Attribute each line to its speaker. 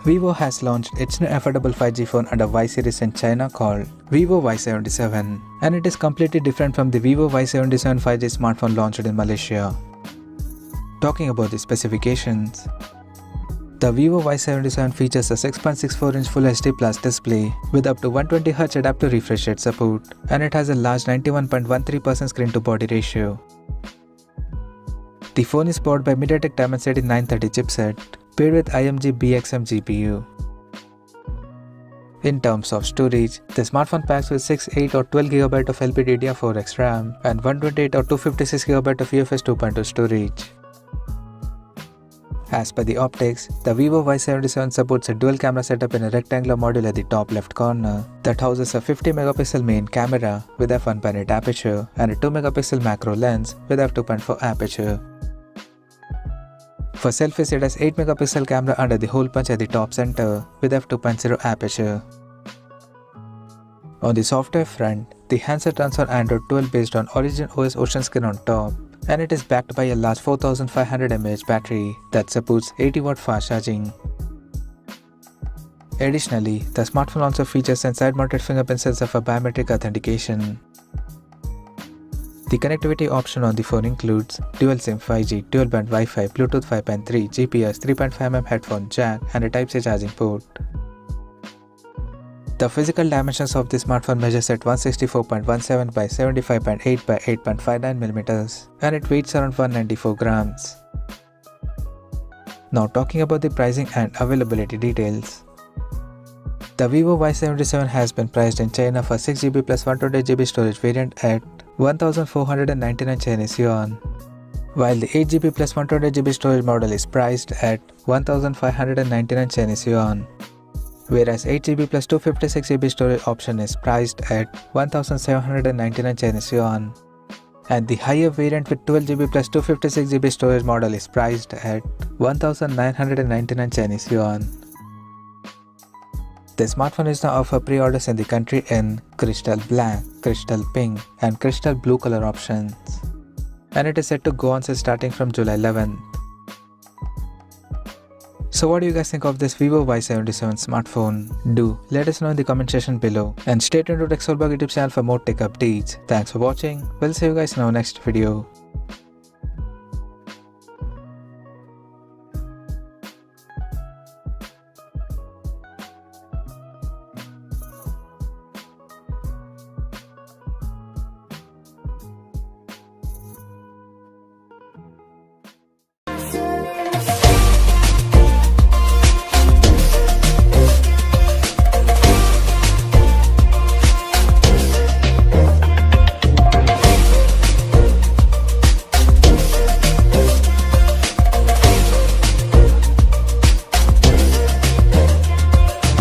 Speaker 1: Vivo has launched its new affordable 5G phone under Y series in China called Vivo Y77, and it is completely different from the Vivo Y77 5G smartphone launched in Malaysia. Talking about the specifications, the Vivo Y77 features a 6.64-inch Full HD Plus display with up to 120Hz adaptive refresh rate support, and it has a large 91.13% screen-to-body ratio. The phone is powered by MediaTek Dimensity 930 chipset, paired with IMG BXM GPU. In terms of storage, the smartphone packs with 6, 8 or 12GB of LPDDR4X RAM and 128 or 256GB of UFS 2.2 storage. As per the optics, the Vivo Y77 supports a dual camera setup in a rectangular module at the top left corner that houses a 50MP main camera with f1.8 aperture and a 2MP macro lens with f2.4 aperture. For selfies, it has 8MP camera under the hole punch at the top center with f2.0 aperture. On the software front, the handset runs on Android 12 based on Origin OS Ocean Skin on top, and it is backed by a large 4500 mAh battery that supports 80W fast charging. Additionally, the smartphone also features a side-mounted fingerprint sensor for biometric authentication. The connectivity option on the phone includes dual SIM 5G, dual band Wi-Fi, Bluetooth 5.3, GPS, 3.5mm headphone jack, and a Type-C charging port. The physical dimensions of the smartphone measures at 164.17 by 75.8 by 8.59mm, and it weighs around 194 grams. Now talking about the pricing and availability details. The Vivo Y77 has been priced in China for 6GB plus 128GB storage variant at 1499 Chinese yuan, while the 8GB plus 128GB storage model is priced at 1599 Chinese yuan, whereas 8GB plus 256GB storage option is priced at 1799 Chinese yuan, and the higher variant with 12GB plus 256GB storage model is priced at 1999 Chinese yuan. The smartphone is now offered pre-orders in the country in Crystal Black, Crystal Pink and Crystal Blue color options, and it is set to go on sale starting from July 11th. So what do you guys think of this Vivo Y77 smartphone? Do let us know in the comment section below, and stay tuned to Tech YouTube channel for more tech updates. Thanks for watching. We'll see you guys in our next video.